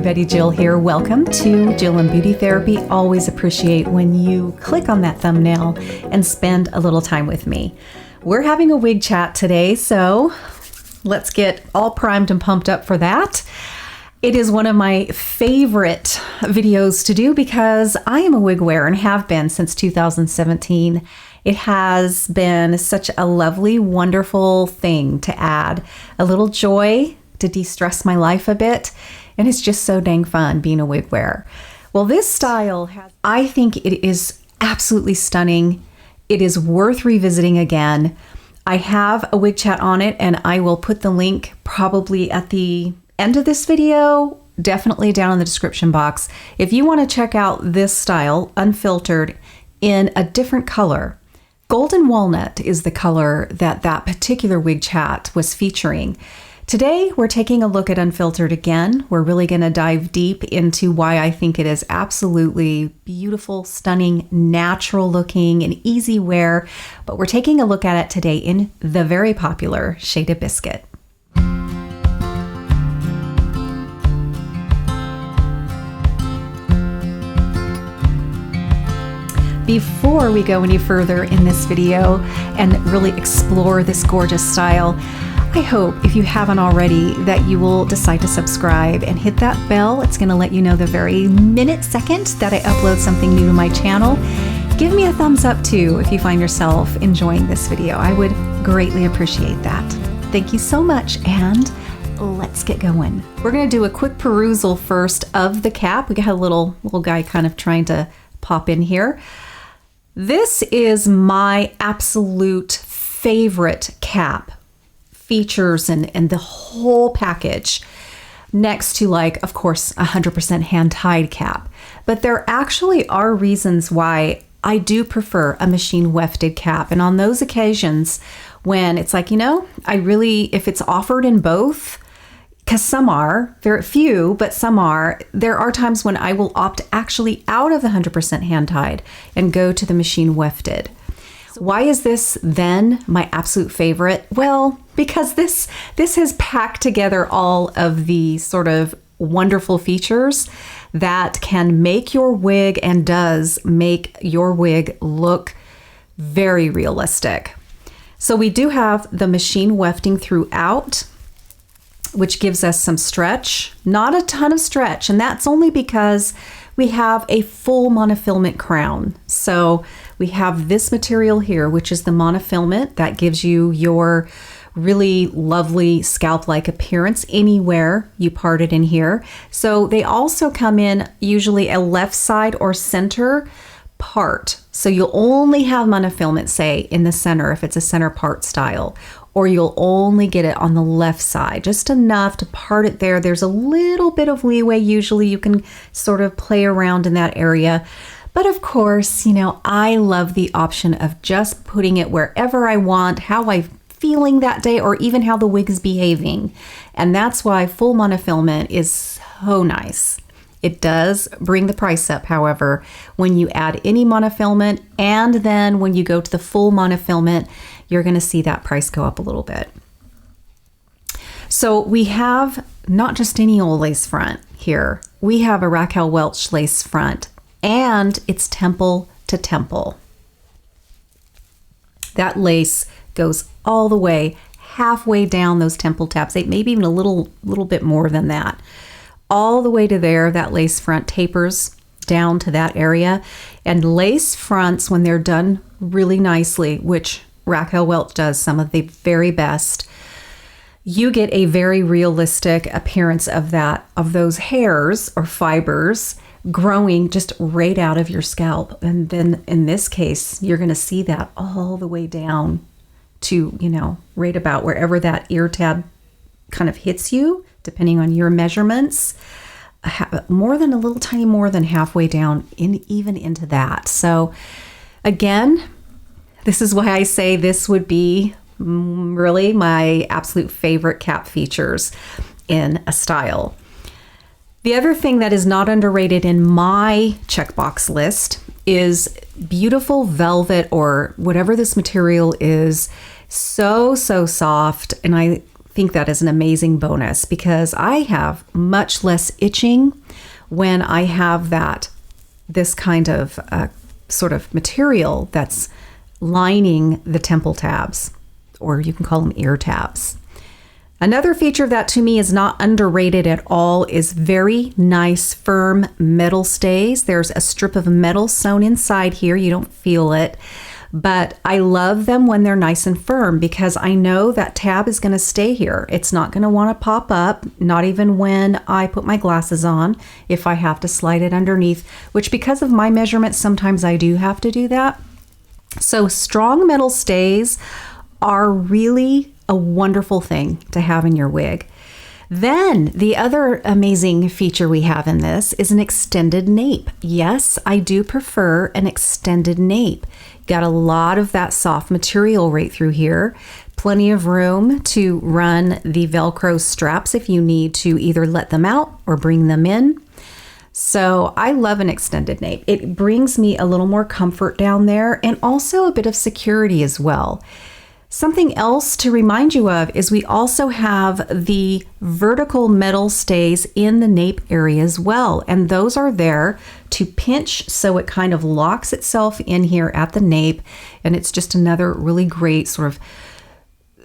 everybody, Jill here. Welcome to Jill and Beauty Therapy. Always appreciate when you click on that thumbnail and spend a little time with me. We're having a wig chat today, so let's get all primed and pumped up for that. It is one of my favorite videos to do because I am a wig wearer and have been since 2017. It has been such a lovely, wonderful thing to add a little joy to de-stress my life a bit. And it's just so dang fun being a wig wearer. Well, this style, I think it is absolutely stunning. It is worth revisiting again. I have a wig chat on it, and I will put the link probably at the end of this video, definitely down in the description box. If you want to check out this style, unfiltered, in a different color. Golden walnut is the color that particular wig chat was featuring. Today, we're taking a look at unfiltered again. We're really going to dive deep into why I think it is absolutely beautiful, stunning, natural looking, and easy wear. But we're taking a look at it today in the very popular Shaded Biscuit. Before we go any further in this video and really explore this gorgeous style, I hope, if you haven't already, that you will decide to subscribe and hit that bell. It's going to let you know the very second that I upload something new to my channel. Give me a thumbs up too if you find yourself enjoying this video. I would greatly appreciate that. Thank you so much, and let's get going. We're going to do a quick perusal first of the cap. We got a little guy kind of trying to pop in here. This is my absolute favorite cap. Features and the whole package, next to, like, of course, 100% hand-tied cap. But there actually are reasons why I do prefer a machine wefted cap. And on those occasions when it's like, I really, if it's offered in both, because some are, very few, but some are, there are times when I will opt actually out of the 100% hand-tied and go to the machine wefted. Why is this then my absolute favorite? Well, because this has packed together all of the sort of wonderful features that can make your wig, and does make your wig, look very realistic. So we do have the machine wefting throughout, which gives us some stretch, not a ton of stretch, and that's only because we have a full monofilament crown. So we have this material here, which is the monofilament that gives you your really lovely scalp-like appearance anywhere you part it in here. So they also come in usually a left side or center part. So you'll only have monofilament, say, in the center if it's a center part style, or you'll only get it on the left side, just enough to part it there. There's a little bit of leeway. Usually you can sort of play around in that area. But of course, I love the option of just putting it wherever I want, how I'm feeling that day, or even how the wig is behaving. And that's why full monofilament is so nice. It does bring the price up, however, when you add any monofilament, and then when you go to the full monofilament, you're going to see that price go up a little bit. So we have not just any old lace front here. We have a Raquel Welch lace front, and it's temple to temple. That lace goes all the way halfway down those temple tabs, maybe even a little bit more than that. All the way to there, that lace front tapers down to that area. And lace fronts, when they're done really nicely, which Raquel Welch does some of the very best, you get a very realistic appearance of those hairs or fibers growing just right out of your scalp. And then in this case, you're going to see that all the way down to, right about wherever that ear tab kind of hits you, depending on your measurements, more than a little tiny more than halfway down, even into that. So again, this is why I say this would be really my absolute favorite cap features in a style. The other thing that is not underrated in my checkbox list is beautiful velvet, or whatever this material is. So soft, and I think that is an amazing bonus because I have much less itching when I have this kind of sort of material that's lining the temple tabs, or you can call them ear tabs. Another feature of that to me is not underrated at all is very nice firm metal stays. There's a strip of metal sewn inside here. You don't feel it, but I love them when they're nice and firm because I know that tab is going to stay here. It's not going to want to pop up, not even when I put my glasses on, if I have to slide it underneath, which because of my measurements, sometimes I do have to do that. So strong metal stays are really a wonderful thing to have in your wig. Then the other amazing feature we have in this is an extended nape. Yes, I do prefer an extended nape. Got a lot of that soft material right through here. Plenty of room to run the Velcro straps if you need to either let them out or bring them in. So I love an extended nape. It brings me a little more comfort down there and also a bit of security as well. Something else to remind you of is we also have the vertical metal stays in the nape area as well. And those are there to pinch so it kind of locks itself in here at the nape. And it's just another really great sort of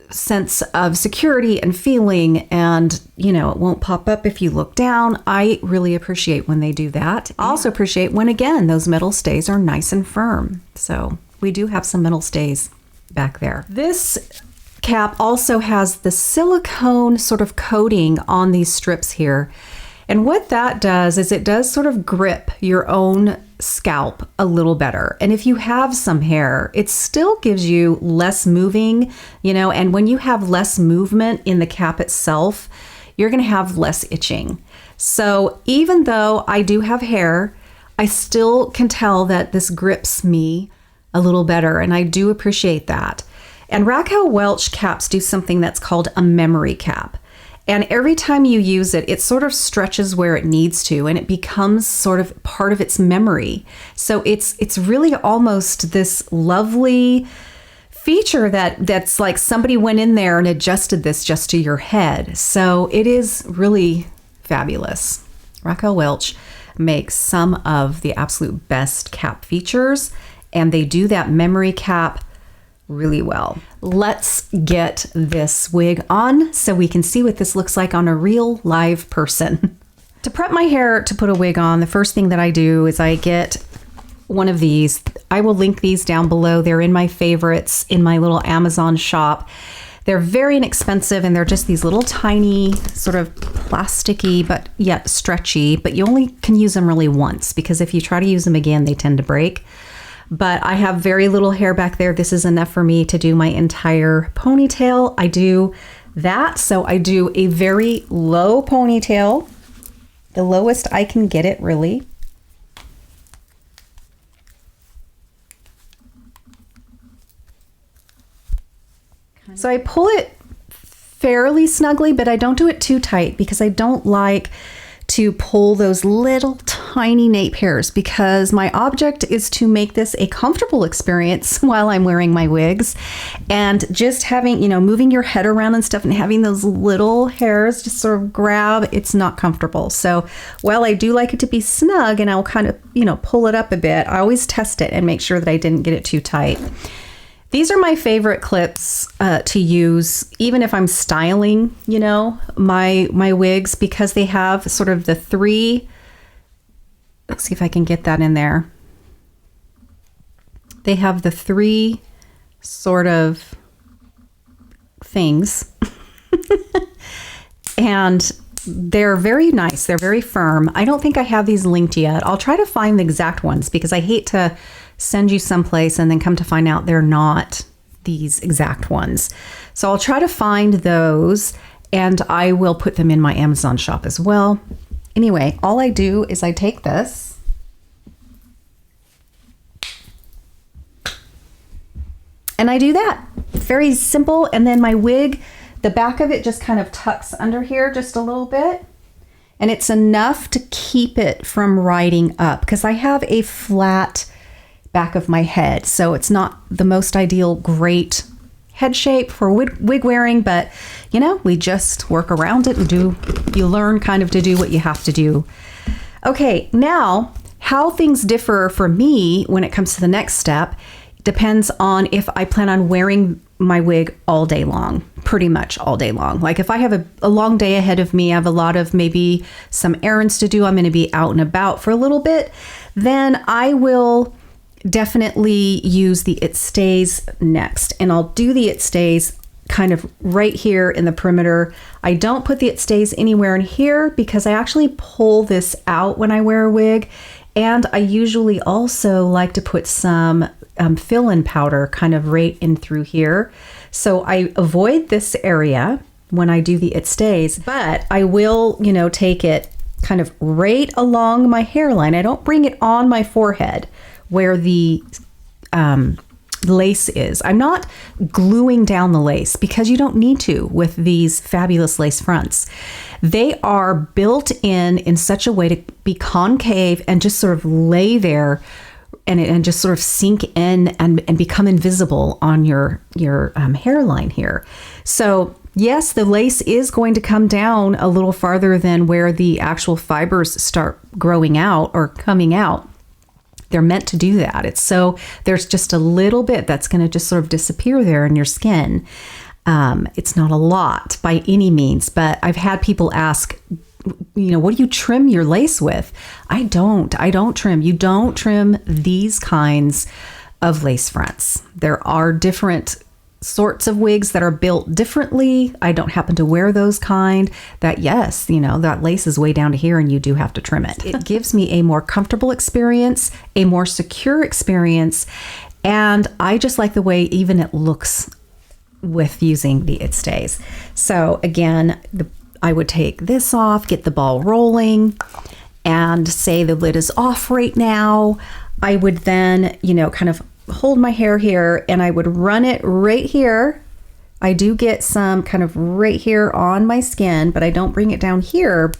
sense of security and feeling. And, you know, it won't pop up if you look down. I really appreciate when they do that. I also appreciate when, again, those metal stays are nice and firm. So we do have some metal stays back there. This cap also has the silicone sort of coating on these strips here. And what that does is it does sort of grip your own scalp a little better. And if you have some hair, it still gives you less moving, you know, and when you have less movement in the cap itself, you're going to have less itching. So even though I do have hair, I still can tell that this grips me a little better, and I do appreciate that. And Raquel Welch caps do something that's called a memory cap. And every time you use it, it sort of stretches where it needs to, and it becomes sort of part of its memory. So it's really almost this lovely feature that's like somebody went in there and adjusted this just to your head. So it is really fabulous. Raquel Welch makes some of the absolute best cap features, and they do that memory cap really well. Let's get this wig on so we can see what this looks like on a real live person. To prep my hair to put a wig on, the first thing that I do is I get one of these. I will link these down below. They're in my favorites in my little Amazon shop. They're very inexpensive, and they're just these little tiny sort of plasticky but yet stretchy, but you only can use them really once because if you try to use them again, they tend to break. But I have very little hair back there. This is enough for me to do my entire ponytail. I do that. So I do a very low ponytail, the lowest I can get it really. So I pull it fairly snugly, but I don't do it too tight because I don't like to pull those little tiny nape hairs because my object is to make this a comfortable experience while I'm wearing my wigs, and just having, you know, moving your head around and stuff and having those little hairs just sort of grab, it's not comfortable. So while I do like it to be snug and I'll kind of, you know, pull it up a bit, I always test it and make sure that I didn't get it too tight. These are my favorite clips to use, even if I'm styling, you know, my wigs, because they have sort of the three, let's see if I can get that in there. They have the three sort of things, and they're very nice. They're very firm. I don't think I have these linked yet. I'll try to find the exact ones because I hate to send you someplace and then come to find out they're not these exact ones. So I'll try to find those, and I will put them in my Amazon shop as well. Anyway, all I do is I take this and I do that. Very simple. And then my wig, the back of it just kind of tucks under here just a little bit. And it's enough to keep it from riding up because I have a flat back of my head. So it's not the most ideal, great head shape for wig wearing, but you know, we just work around it and you learn kind of to do what you have to do. Okay, now how things differ for me when it comes to the next step depends on if I plan on wearing my wig all day long, pretty much all day long. Like if I have a long day ahead of me, I have a lot of maybe some errands to do, I'm going to be out and about for a little bit, then I will definitely use the It Stays next. And I'll do the It Stays kind of right here in the perimeter. I don't put the It Stays anywhere in here because I actually pull this out when I wear a wig. And I usually also like to put some fill-in powder kind of right in through here. So I avoid this area when I do the It Stays, but I will, you know, take it kind of right along my hairline. I don't bring it on my forehead where the lace is. I'm not gluing down the lace because you don't need to with these fabulous lace fronts. They are built in such a way to be concave and just sort of lay there and just sort of sink in and become invisible on your hairline here. So yes, the lace is going to come down a little farther than where the actual fibers start growing out or coming out. They're meant to do that. It's so there's just a little bit that's going to just sort of disappear there in your skin. It's not a lot by any means, but I've had people ask, you know, what do you trim your lace with? I don't trim. You don't trim these kinds of lace fronts. There are different sorts of wigs that are built differently. I don't happen to wear those kind that, yes, you know, that lace is way down to here and you do have to trim it. It gives me a more comfortable experience, a more secure experience. And I just like the way even it looks with using the It Stays. So again, I would take this off, get the ball rolling, and say the lid is off right now. I would then, you know, kind of hold my hair here and I would run it right here. I do get some kind of right here on my skin, but I don't bring it down here.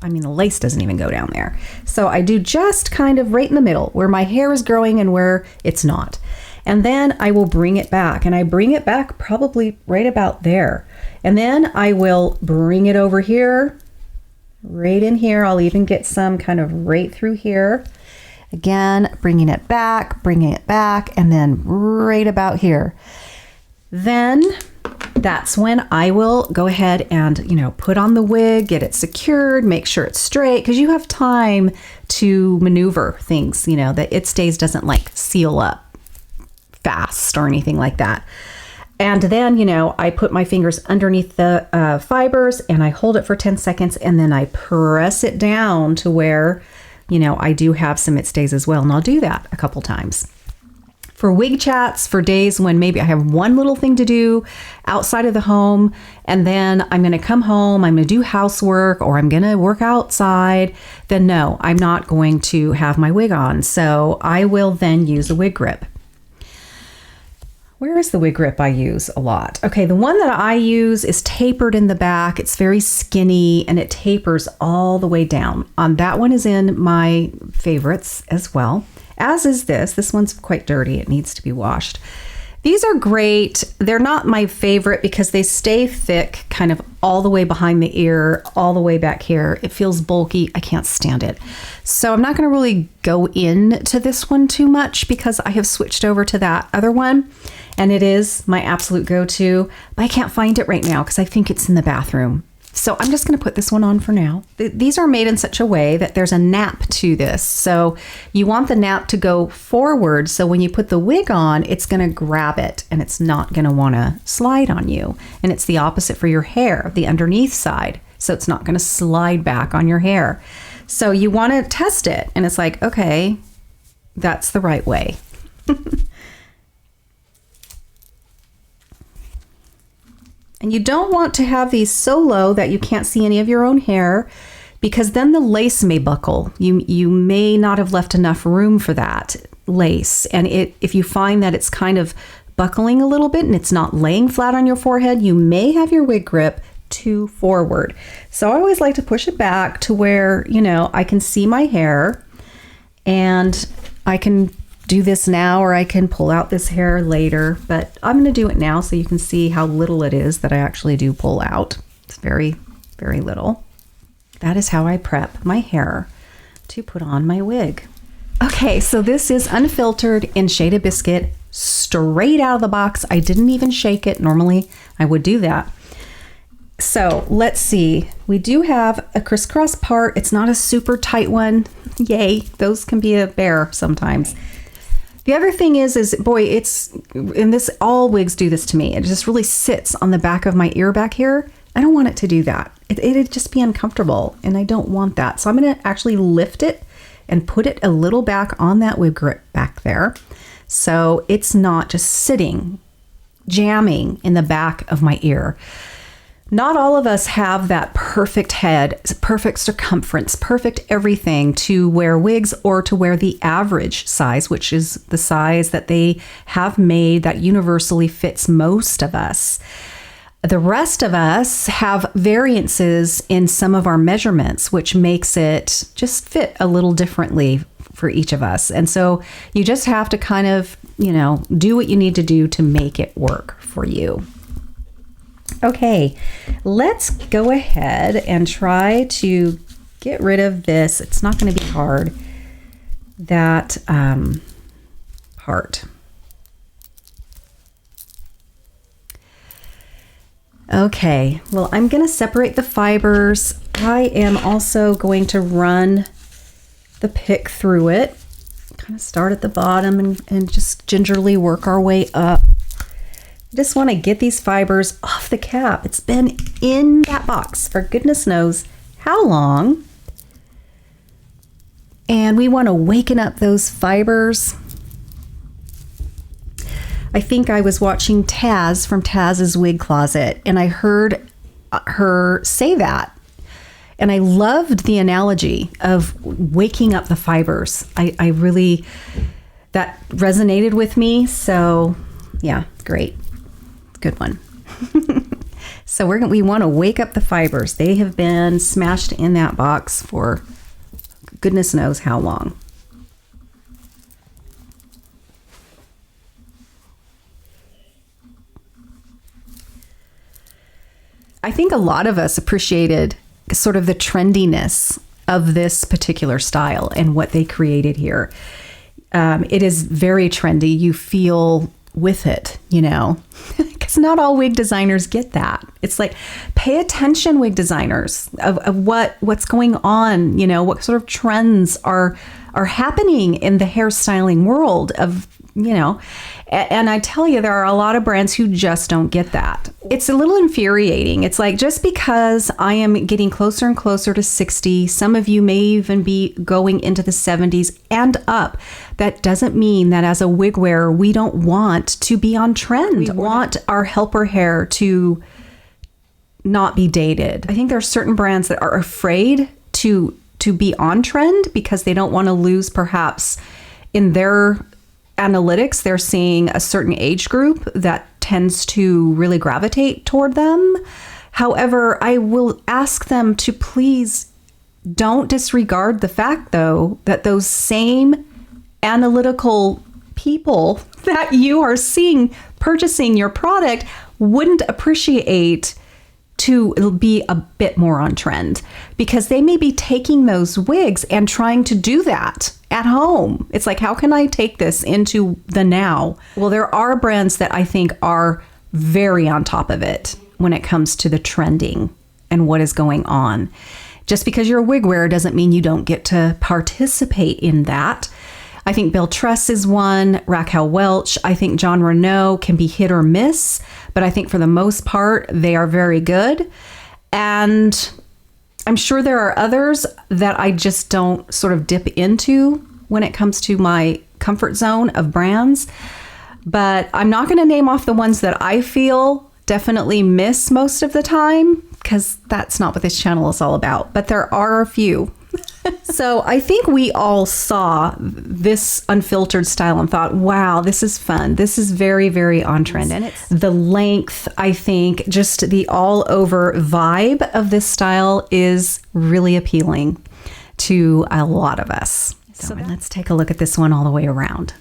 I mean, the lace doesn't even go down there. So I do just kind of right in the middle where my hair is growing and where it's not. And then I will bring it back, and I bring it back probably right about there. And then I will bring it over here, right in here. I'll even get some kind of right through here. Again, bringing it back, and then right about here. Then that's when I will go ahead and, you know, put on the wig, get it secured, make sure it's straight, because you have time to maneuver things, you know, that It Stays doesn't like seal up fast or anything like that. And then, you know, I put my fingers underneath the fibers and I hold it for 10 seconds and then I press it down to where, you know, I do have some It Stays as well. And I'll do that a couple times. For wig chats, for days when maybe I have one little thing to do outside of the home, and then I'm going to come home, I'm going to do housework, or I'm going to work outside, then no, I'm not going to have my wig on. So I will then use a wig grip. Where is the wig grip I use a lot? Okay, the one that I use is tapered in the back. It's very skinny and it tapers all the way down. That one is in my favorites as well, as is this. This one's quite dirty. It needs to be washed. These are great. They're not my favorite because they stay thick kind of all the way behind the ear, all the way back here. It feels bulky. I can't stand it. So I'm not going to really go into this one too much because I have switched over to that other one. And it is my absolute go-to, but I can't find it right now because I think it's in the bathroom. So I'm just going to put this one on for now. These are made in such a way that there's a nap to this. So you want the nap to go forward. So when you put the wig on, it's going to grab it and it's not going to want to slide on you. And it's the opposite for your hair, the underneath side. So it's not going to slide back on your hair. So you want to test it. And it's like, okay, that's the right way. And you don't want to have these so low that you can't see any of your own hair, because then the lace may buckle. You may not have left enough room for that lace. And if you find that it's kind of buckling a little bit and it's not laying flat on your forehead, you may have your wig grip too forward. So I always like to push it back to where, you know, I can see my hair and I can do this now, or I can pull out this hair later, but I'm going to do it now so you can see how little it is that I actually do pull out. It's very, very little. That is how I prep my hair to put on my wig. Okay, so this is unfiltered in Shaded Biscuit, straight out of the box. I didn't even shake it. Normally I would do that. So let's see. We do have a crisscross part. It's not a super tight one. Yay, those can be a bear sometimes. The other thing is boy, all wigs do this to me. It just really sits on the back of my ear back here. I don't want it to do that. It'd just be uncomfortable, and I don't want that. So I'm going to actually lift it and put it a little back on that wig grip back there. So it's not just sitting, jamming in the back of my ear. Not all of us have that perfect head, perfect circumference, perfect everything to wear wigs or to wear the average size, which is the size that they have made that universally fits most of us. The rest of us have variances in some of our measurements, which makes it just fit a little differently for each of us. And so you just have to kind of, do what you need to do to make it work for you. Okay, let's go ahead and try to get rid of this. It's not going to be hard, that part. Okay, well, I'm going to separate the fibers. I am also going to run the pick through it. Kind of start at the bottom and just gingerly work our way up. I just want to get these fibers off the cap. It's been in that box for goodness knows how long. And we want to waken up those fibers. I think I was watching Taz from Taz's Wig Closet, and I heard her say that. And I loved the analogy of waking up the fibers. I really, that resonated with me. So yeah, great. Good one. So we want to wake up the fibers. They have been smashed in that box for goodness knows how long. I think a lot of us appreciated sort of the trendiness of this particular style and what they created here. It is very trendy. You feel with it, because not all wig designers get that. It's like, pay attention, wig designers, of what's going on, what sort of trends are happening in the hairstyling world of, and I tell you, there are a lot of brands who just don't get that. It's a little infuriating. It's like, just because I am getting closer and closer to 60, some of you may even be going into the 70s and up, that doesn't mean that as a wig wearer, we don't want to be on trend. We want our helper hair to not be dated. I think there are certain brands that are afraid to be on trend because they don't want to lose, perhaps in their analytics, they're seeing a certain age group that tends to really gravitate toward them. However, I will ask them to please don't disregard the fact, though, that those same analytical people that you are seeing purchasing your product wouldn't appreciate to be a bit more on trend, because they may be taking those wigs and trying to do that at home. It's like, how can I take this into the now? Well, there are brands that I think are very on top of it when it comes to the trending and what is going on. Just because you're a wig wearer doesn't mean you don't get to participate in that. I think Bill Tress is one, Raquel Welch. I think John Renault can be hit or miss, but I think for the most part, they are very good. And I'm sure there are others that I just don't sort of dip into when it comes to my comfort zone of brands. But I'm not going to name off the ones that I feel definitely miss most of the time, because that's not what this channel is all about. But there are a few. So I think we all saw this unfiltered style and thought, wow, this is fun. This is very, very on trend. And it's the length, I think, just the all over vibe of this style is really appealing to a lot of us. So let's take a look at this one all the way around.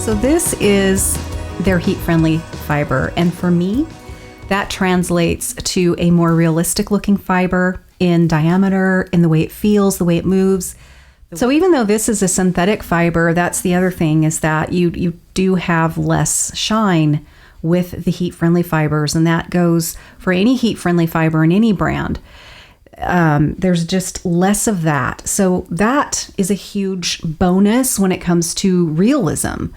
So this is their heat-friendly fiber, and for me, that translates to a more realistic looking fiber in diameter, in the way it feels, the way it moves. So even though this is a synthetic fiber, that's the other thing, is that you do have less shine with the heat-friendly fibers, and that goes for any heat-friendly fiber in any brand. There's just less of that. So that is a huge bonus when it comes to realism.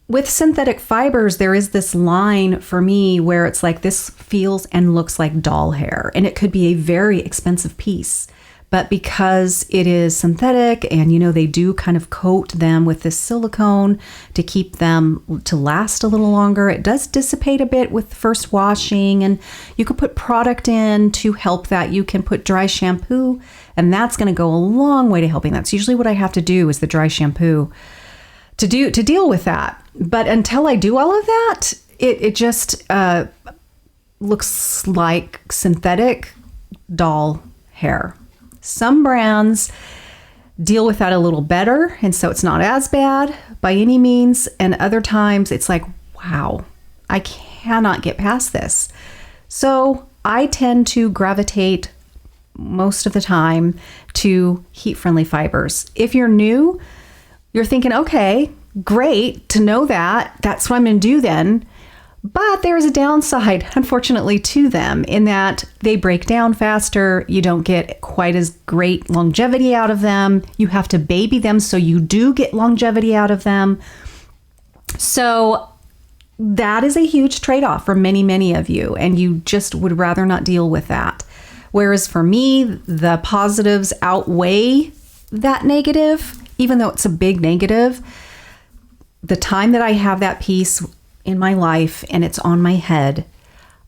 With synthetic fibers, there is this line for me where it's like, this feels and looks like doll hair, and it could be a very expensive piece. But because it is synthetic and, they do kind of coat them with this silicone to keep them to last a little longer, it does dissipate a bit with first washing, and you can put product in to help that. You can put dry shampoo, and that's going to go a long way to helping. That's usually what I have to do, is the dry shampoo to deal with that. But until I do all of that, it just looks like synthetic doll hair. Some brands deal with that a little better, and so it's not as bad by any means. And other times it's like, wow, I cannot get past this. So I tend to gravitate most of the time to heat-friendly fibers. If you're new, you're thinking, okay, great to know that. That's what I'm going to do then. But there is a downside, unfortunately, to them, in that they break down faster. You don't get quite as great longevity out of them. You have to baby them, so you do get longevity out of them. So that is a huge trade-off for many, many of you, and you just would rather not deal with that. Whereas for me, the positives outweigh that negative, even though it's a big negative. The time that I have that piece in my life and it's on my head,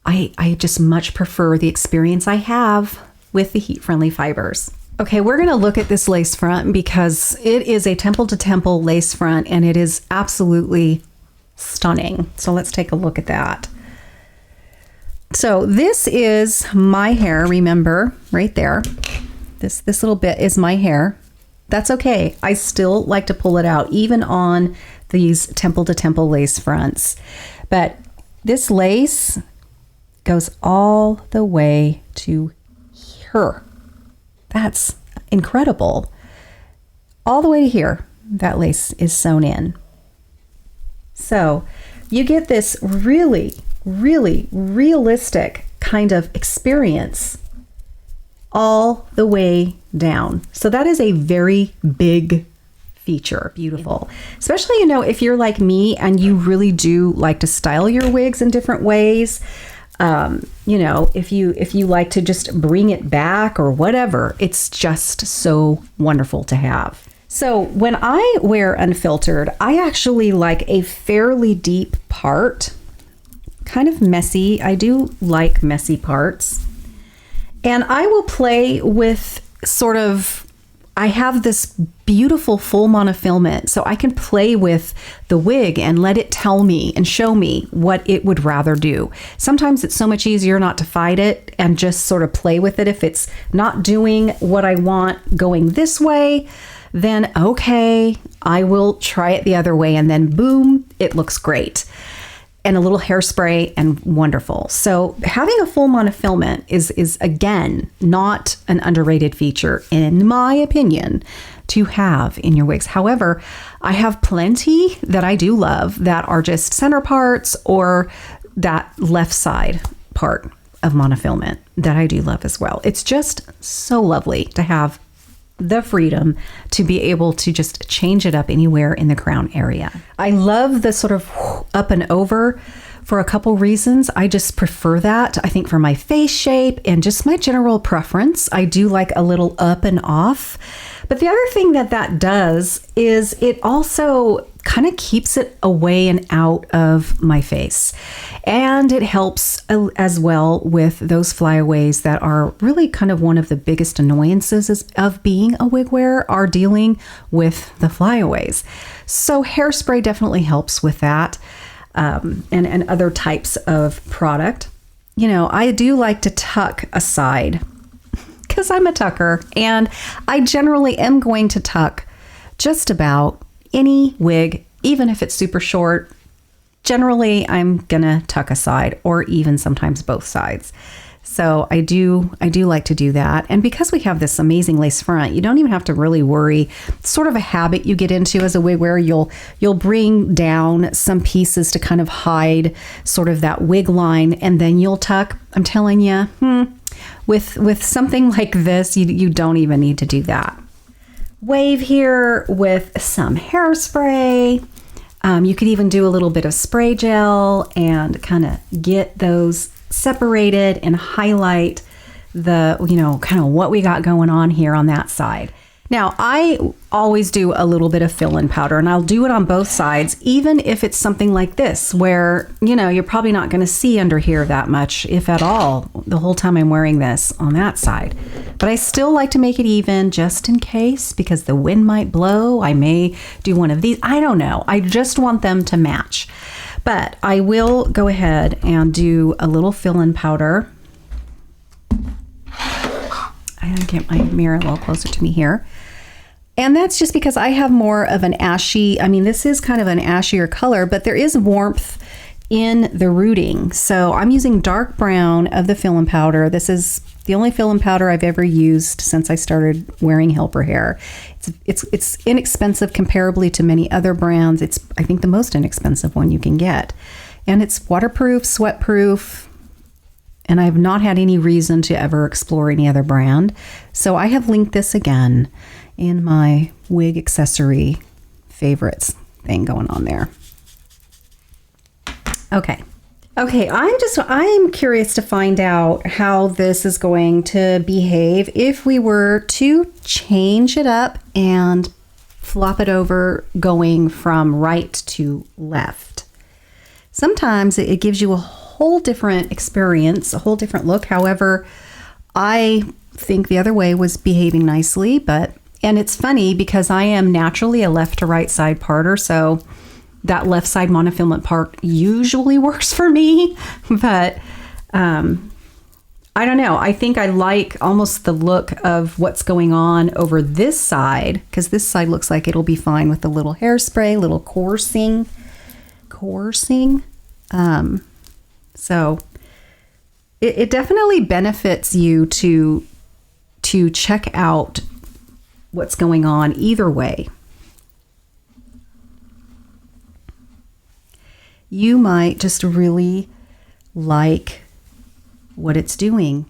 I just much prefer the experience I have with the heat-friendly fibers. Okay, we're going to look at this lace front because it is a temple to temple lace front, and it is absolutely stunning. So let's take a look at that. So this is my hair. Remember, right there, this little bit is my hair. That's okay. I still like to pull it out, even on these temple to temple lace fronts. But this lace goes all the way to here. That's incredible. All the way to here, that lace is sewn in. So you get this really, really realistic kind of experience all the way down. So that is a very big feature. Beautiful. Especially, if you're like me and you really do like to style your wigs in different ways. If you like to just bring it back or whatever, it's just so wonderful to have. So when I wear unfiltered, I actually like a fairly deep part, kind of messy. I do like messy parts. And I will play with I have this beautiful full monofilament, so I can play with the wig and let it tell me and show me what it would rather do. Sometimes it's so much easier not to fight it and just sort of play with it. If it's not doing what I want going this way, then okay, I will try it the other way, and then boom, it looks great. And a little hairspray and wonderful. So having a full monofilament is again, not an underrated feature, in my opinion, to have in your wigs. However, I have plenty that I do love that are just center parts or that left side part of monofilament that I do love as well. It's just so lovely to have the freedom to be able to just change it up anywhere in the crown area. I love the sort of up and over for a couple reasons. I just prefer that. I think for my face shape and just my general preference, I do like a little up and off. But the other thing that does is it also kind of keeps it away and out of my face. And it helps as well with those flyaways that are really kind of one of the biggest annoyances of being a wig wearer, are dealing with the flyaways. So hairspray definitely helps with that, and other types of product. I do like to tuck aside because I'm a tucker, and I generally am going to tuck just about any wig, even if it's super short, generally I'm gonna tuck a side or even sometimes both sides. So I do like to do that. And because we have this amazing lace front, you don't even have to really worry. It's sort of a habit you get into as a wig wearer. You'll bring down some pieces to kind of hide sort of that wig line, and then you'll tuck. I'm telling you, with something like this, you don't even need to do that. Wave here with some hairspray. You could even do a little bit of spray gel and kind of get those separated and highlight the, kind of what we got going on here on that side. Now, I always do a little bit of fill-in powder, and I'll do it on both sides, even if it's something like this, where, you're probably not going to see under here that much, if at all, the whole time I'm wearing this on that side. But I still like to make it even just in case, because the wind might blow. I may do one of these. I don't know. I just want them to match. But I will go ahead and do a little fill-in powder. I'm gonna get my mirror a little closer to me here. And that's just because I have more of an ashy, this is kind of an ashier color, but there is warmth in the rooting. So I'm using dark brown of the fill-in powder. This is the only fill-in powder I've ever used since I started wearing helper hair. It's inexpensive comparably to many other brands. It's, I think, the most inexpensive one you can get. And it's waterproof, sweatproof, and I've not had any reason to ever explore any other brand. So I have linked this again in my wig accessory favorites thing going on there. Okay, I'm curious to find out how this is going to behave if we were to change it up and flop it over going from right to left. Sometimes it gives you a whole different experience, a whole different look. However, I think the other way was behaving nicely, and it's funny because I am naturally a left to right side parter, so that left side monofilament part usually works for me, but I don't know. I think I like almost the look of what's going on over this side, because this side looks like it'll be fine with a little hairspray, little coursing. So it definitely benefits you to check out what's going on either way. You might just really like what it's doing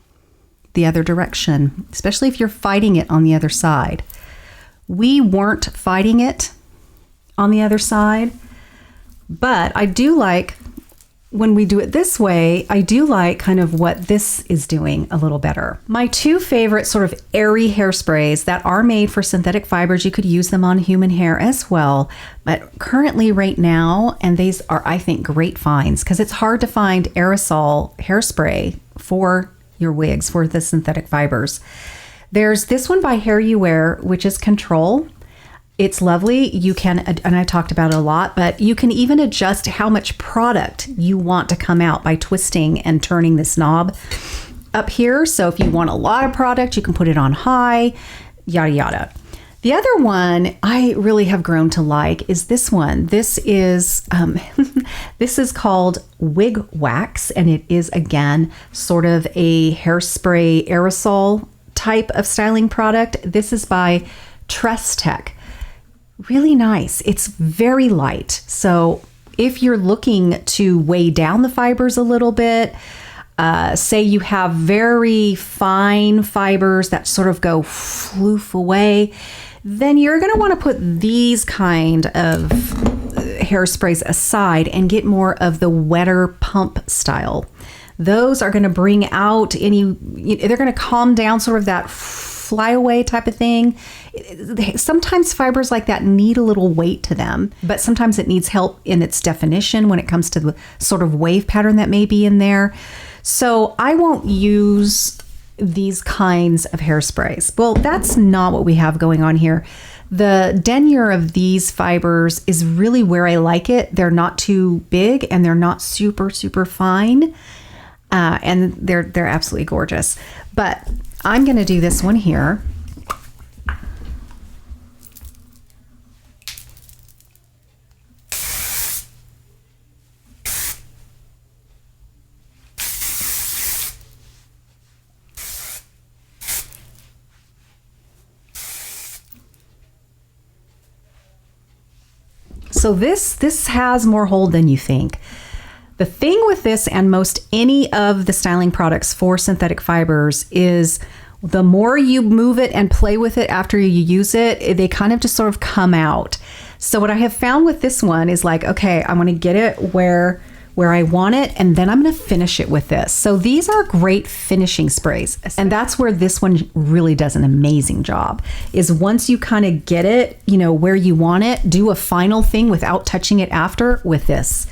the other direction, especially if you're fighting it on the other side. We weren't fighting it on the other side, but I do like when we do it this way, I do like kind of what this is doing a little better. My two favorite sort of airy hairsprays that are made for synthetic fibers, you could use them on human hair as well. But currently right now, and these are, I think, great finds, because it's hard to find aerosol hairspray for your wigs, for the synthetic fibers. There's this one by Hair You Wear, which is Control. It's lovely. You can, and I talked about it a lot, but you can even adjust how much product you want to come out by twisting and turning this knob up here. So if you want a lot of product, you can put it on high, yada, yada. The other one I really have grown to like is this one. This is this is called Wig Wax, and it is, again, sort of a hairspray aerosol type of styling product. This is by Tress Tech. Really nice. It's very light. So if you're looking to weigh down the fibers a little bit, say you have very fine fibers that sort of go floof away, then you're going to want to put these kind of hairsprays aside and get more of the wetter pump style. Those are going to bring out they're going to calm down sort of that flyaway type of thing. Sometimes fibers like that need a little weight to them, but sometimes it needs help in its definition when it comes to the sort of wave pattern that may be in there. So I won't use these kinds of hairsprays. Well, that's not what we have going on here. The denier of these fibers is really where I like it. They're not too big and they're not super, super fine. And they're absolutely gorgeous. But I'm going to do this one here. So this has more hold than you think. The thing with this and most any of the styling products for synthetic fibers is the more you move it and play with it after you use it, they kind of just sort of come out. So what I have found with this one is like, okay, I'm going to get it where I want it, and then I'm going to finish it with this. So these are great finishing sprays. And that's where this one really does an amazing job, is once you kind of get it, you know, where you want it, do a final thing without touching it after with this.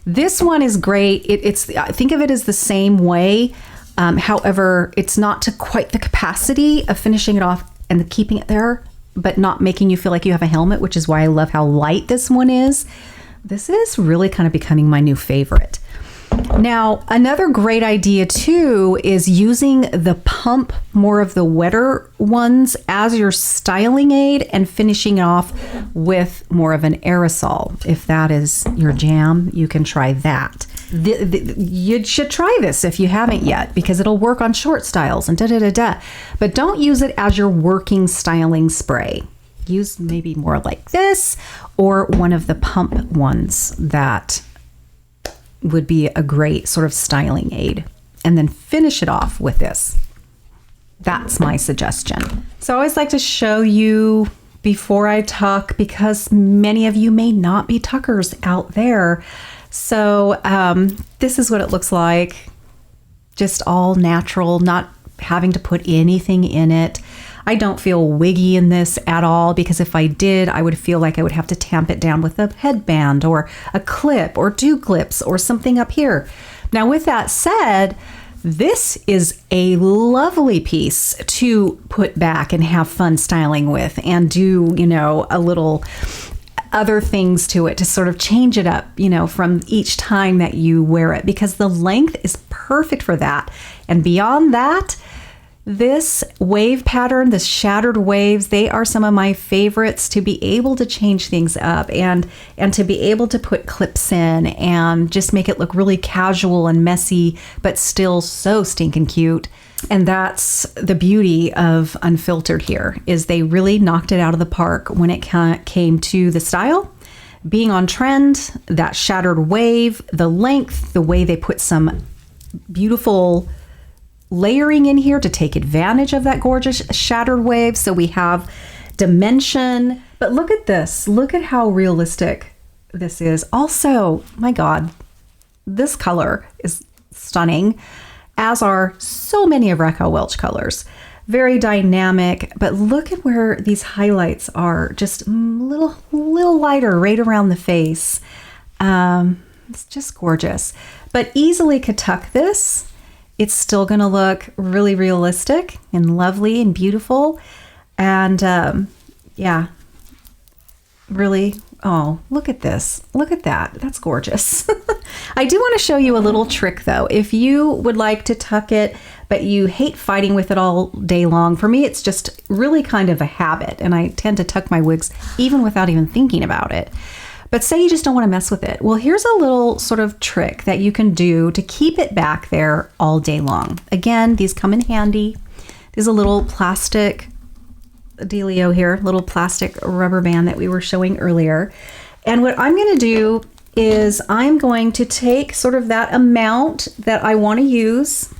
This one is great. I think of it as the same way. However, it's not to quite the capacity of finishing it off and keeping it there, but not making you feel like you have a helmet, which is why I love how light this one is. This is really kind of becoming my new favorite. Now, another great idea too is using the pump, more of the wetter ones, as your styling aid and finishing off with more of an aerosol. If that is your jam, you can try that. You should try this if you haven't yet, because it'll work on short styles and da-da-da-da. But don't use it as your working styling spray. Use maybe more like this or one of the pump ones that would be a great sort of styling aid, and then finish it off with this. That's my suggestion. So I always like to show you before I tuck, because many of you may not be tuckers out there. So this is what it looks like, just all natural, not having to put anything in it. I don't feel wiggy in this at all, because if I did, I would feel like I would have to tamp it down with a headband or a clip or 2 clips or something up here. Now, with that said, this is a lovely piece to put back and have fun styling with and do, you know, a little other things to it to sort of change it up, you know, from each time that you wear it, because the length is perfect for that. And beyond that, this wave pattern, the shattered waves, they are some of my favorites to be able to change things up and to be able to put clips in and just make it look really casual and messy, but still so stinking cute. And that's the beauty of Unfiltered here, is they really knocked it out of the park when it came to the style, being on trend, that shattered wave, the length, the way they put some beautiful layering in here to take advantage of that gorgeous shattered wave. So we have dimension, but look at this. Look at how realistic this is. Also, my God, this color is stunning, as are so many of Raquel Welch colors. Very dynamic, but look at where these highlights are, just a little lighter right around the face. It's just gorgeous, but easily could tuck this. It's still going to look really realistic and lovely and beautiful. And yeah, really, oh, look at this. Look at that. That's gorgeous. I do want to show you a little trick though. If you would like to tuck it, but you hate fighting with it all day long, for me, it's just really kind of a habit. And I tend to tuck my wigs even without even thinking about it. But say you just don't want to mess with it. Well, here's a little sort of trick that you can do to keep it back there all day long. Again, these come in handy. There's a little plastic dealio here, little plastic rubber band that we were showing earlier. And what I'm going to do is I'm going to take sort of that amount that I want to use,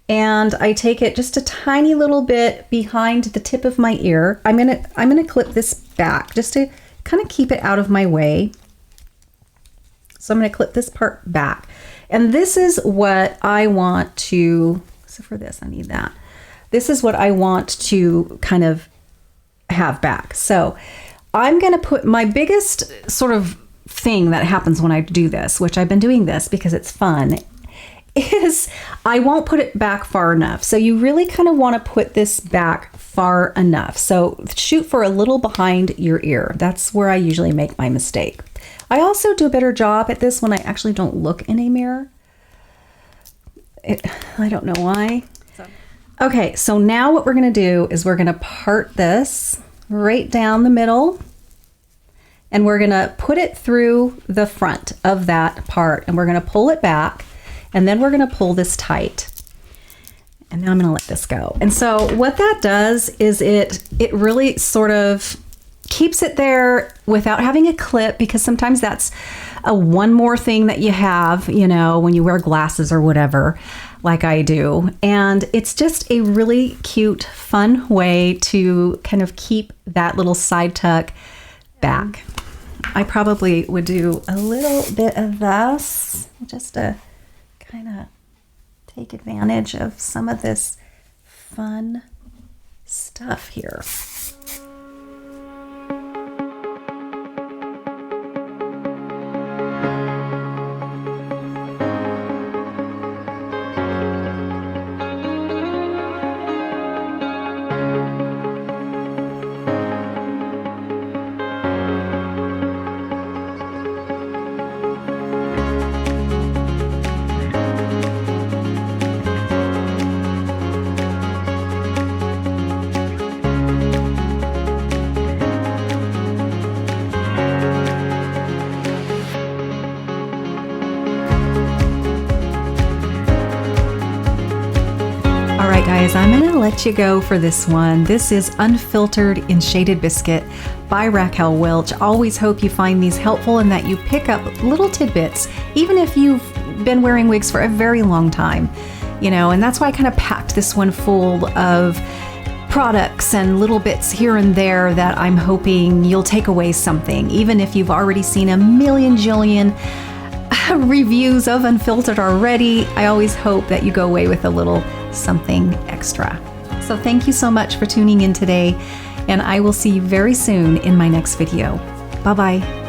and I take it just a tiny little bit behind the tip of my ear. I'm going to clip this back just to kind of keep it out of my way. So I'm going to clip this part back. And this is what I want to, so for this, I need that. This is what I want to kind of have back. So I'm going to put my biggest sort of thing that happens when I do this, which I've been doing this because it's fun, is I won't put it back far enough. So you really kind of want to put this back far enough. So shoot for a little behind your ear. That's where I usually make my mistake. I also do a better job at this when I actually don't look in a mirror. I don't know why. Okay, so now what we're going to do is we're going to part this right down the middle, and we're going to put it through the front of that part, and we're going to pull it back, and then we're going to pull this tight. And now I'm going to let this go. And so what that does is it really sort of keeps it there without having a clip, because sometimes that's a one more thing that you have, you know, when you wear glasses or whatever, like I do. And it's just a really cute, fun way to kind of keep that little side tuck back. I probably would do a little bit of this just to kind of take advantage of some of this fun stuff here. Guys, I'm going to let you go for this one. This is Unfiltered in Shaded Biscuit by Raquel Welch. Always hope you find these helpful and that you pick up little tidbits, even if you've been wearing wigs for a very long time, you know, and that's why I kind of packed this one full of products and little bits here and there that I'm hoping you'll take away something, even if you've already seen a million jillion reviews of Unfiltered already. I always hope that you go away with a little something extra. So thank you so much for tuning in today, and I will see you very soon in my next video. Bye-bye.